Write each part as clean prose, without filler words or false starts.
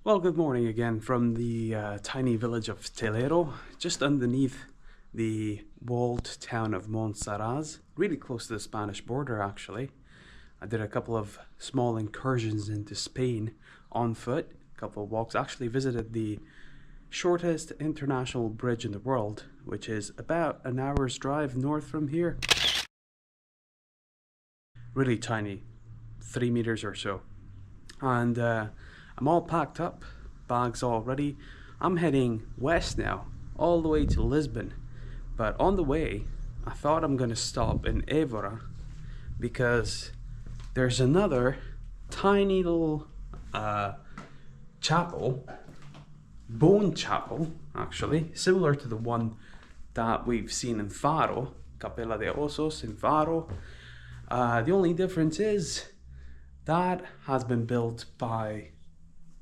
Well, good morning again from the tiny village of Telero, just underneath the walled town of Monsaraz, really close to the Spanish border actually. I did a couple of small incursions into Spain on foot, a couple of walks, actually visited the shortest international bridge in the world, which is about an hour's drive north from here. Really tiny, 3 meters or so. And I'm all packed up, bags all ready. I'm heading west now, all the way to Lisbon. But on the way, I thought I'm gonna stop in Evora because there's another tiny little chapel, bone chapel actually, similar to the one that we've seen in Faro, Capela dos Ossos in Faro. The only difference is that has been built by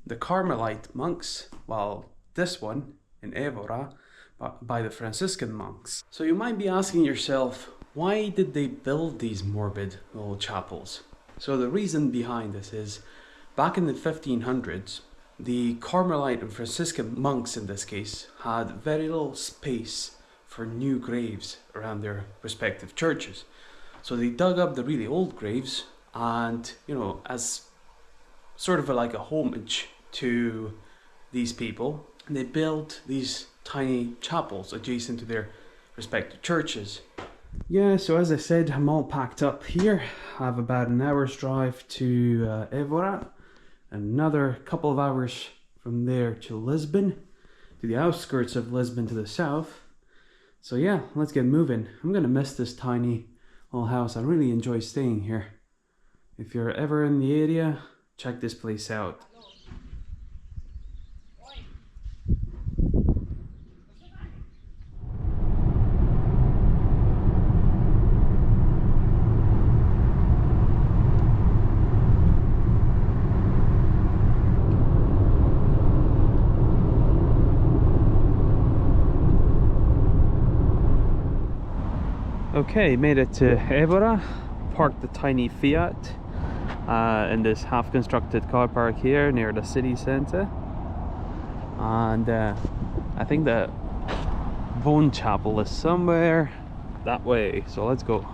the Carmelite monks, while this one in Evora by the Franciscan monks. So you might be asking yourself, why did they build these morbid little chapels? So the reason behind this is, back in the 1500s, the Carmelite and Franciscan monks in this case had very little space for new graves around their respective churches. So they dug up the really old graves and, as sort of like a homage to these people, they built these tiny chapels adjacent to their respective churches. Yeah, so as I said, I'm all packed up here. I have about an hour's drive to Evora, another couple of hours from there to Lisbon, to the outskirts of Lisbon to the south. So yeah, let's get moving. I'm gonna miss this tiny little house. I really enjoy staying here. If you're ever in the area, check this place out. Okay, made it to Evora, parked the tiny Fiat in this half-constructed car park here near the city centre, and I think the Bone Chapel is somewhere that way, so let's go.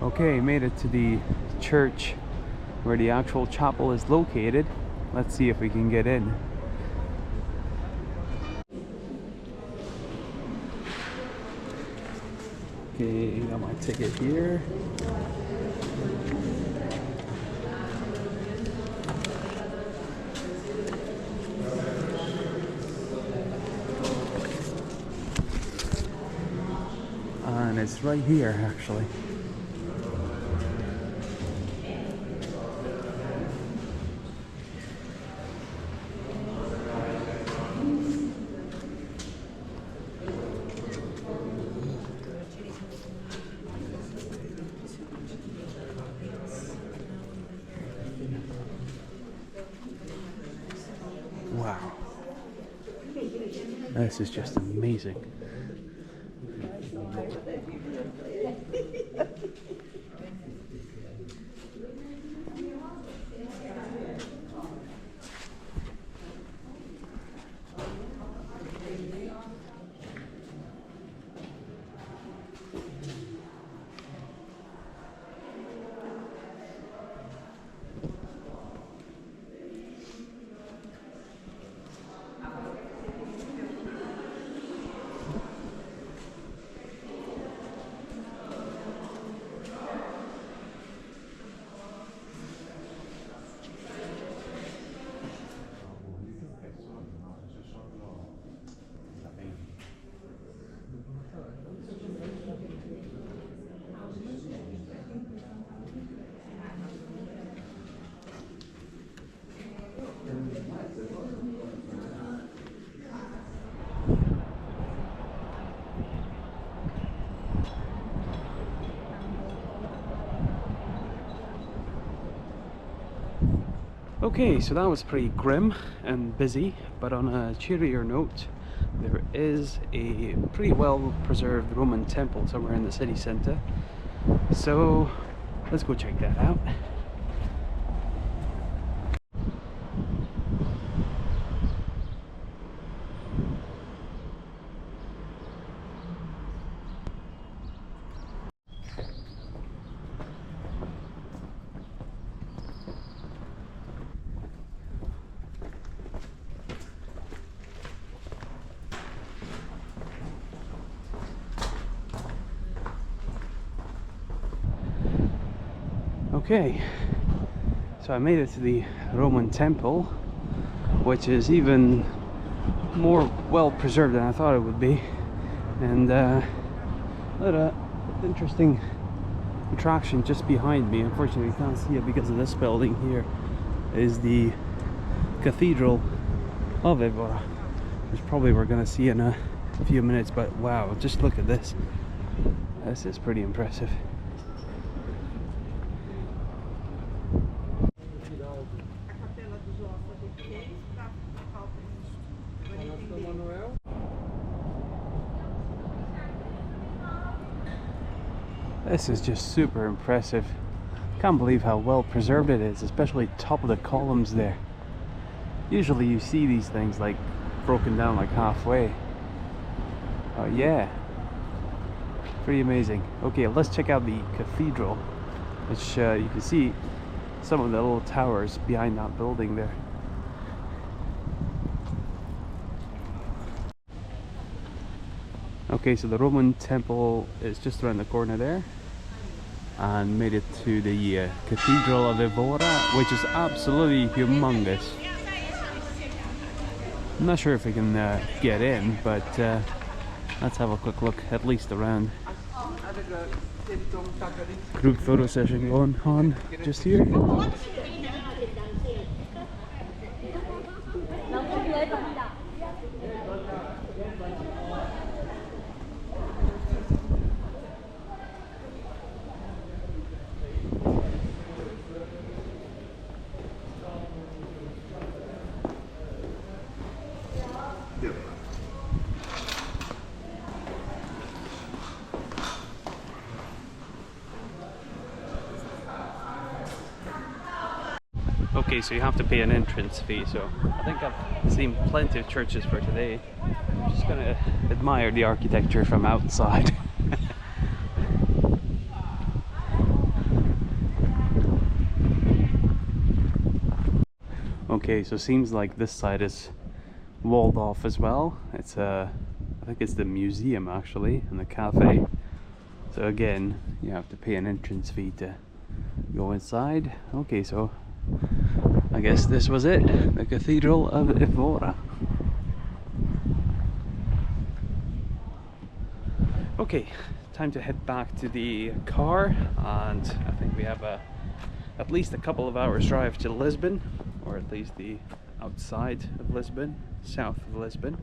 Okay, made it to the church where the actual chapel is located. Let's see if we can get in. Okay, got my ticket here. And it's right here actually. Wow, this is just amazing. Okay, so that was pretty grim and busy, but on a cheerier note, there is a pretty well preserved Roman temple somewhere in the city centre. So let's go check that out. Okay, so I made it to the Roman temple, which is even more well preserved than I thought it would be, and an interesting attraction just behind me. Unfortunately, you can't see it because of this building here. Is the Cathedral of Evora, which probably we're going to see in a few minutes. But wow, just look at this. This is pretty impressive. This is just super impressive. Can't believe how well preserved it is, especially top of the columns there. Usually you see these things like broken down like halfway. Oh yeah, pretty amazing. Okay, let's check out the cathedral, which you can see some of the little towers behind that building there. Okay, so the Roman temple is just around the corner there, and made it to the Cathedral of Evora, which is absolutely humongous. I'm not sure if we can get in, but let's have a quick look, at least around. Group photo session going on just here. Okay, so you have to pay an entrance fee, so I think I've seen plenty of churches for today. I'm just gonna admire the architecture from outside. Okay, so seems like this side is walled off as well. It's I think it's the museum actually, and the cafe. So again, you have to pay an entrance fee to go inside. Okay, so I guess this was it, the Cathedral of Evora. Okay, time to head back to the car, and I think we have at least a couple of hours drive to Lisbon, or at least the outside of Lisbon, south of Lisbon.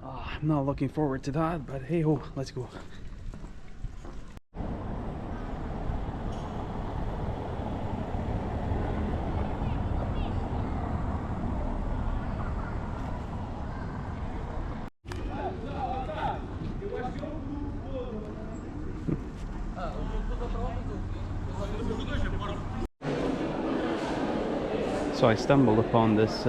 I'm not looking forward to that, but hey ho, let's go. So I stumbled upon this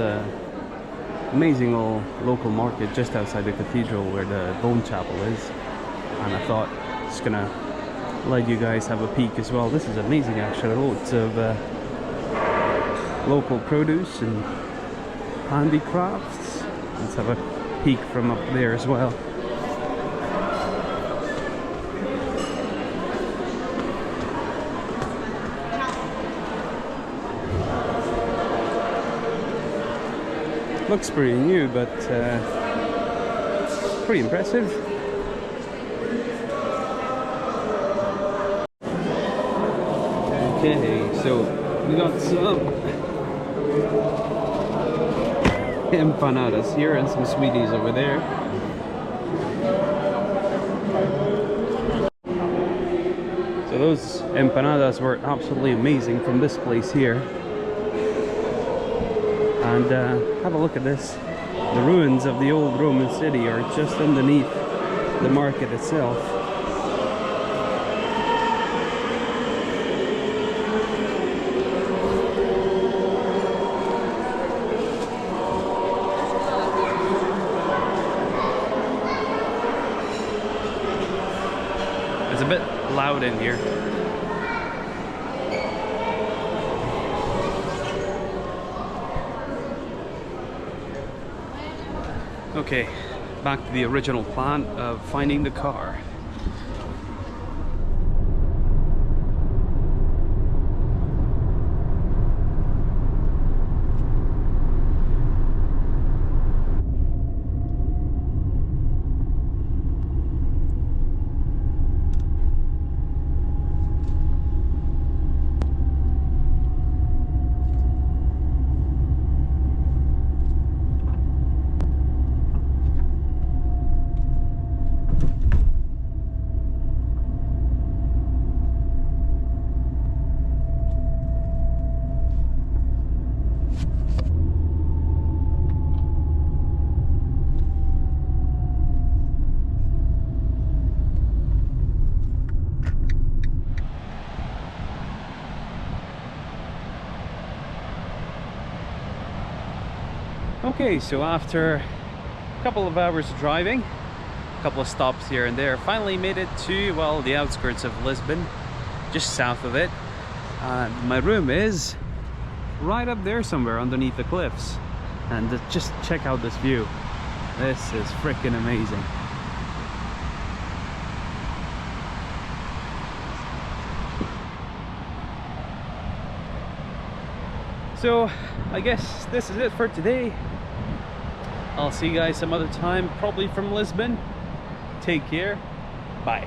amazing little local market just outside the cathedral where the bone chapel is, and I thought just gonna let you guys have a peek as well. This is amazing actually, loads of local produce and handicrafts. Let's have a peek from up there as well. Looks pretty new, but pretty impressive. Okay, so we got some empanadas here and some sweeties over there. So those empanadas were absolutely amazing from this place here. And have a look at this. The ruins of the old Roman city are just underneath the market itself. It's a bit loud in here. Okay, back to the original plan of finding the car. Okay, so after a couple of hours of driving, a couple of stops here and there, finally made it to, well, the outskirts of Lisbon, just south of it. And my room is right up there somewhere underneath the cliffs. And just check out this view. This is freaking amazing. So I guess this is it for today. I'll see you guys some other time, probably from Lisbon. Take care. Bye.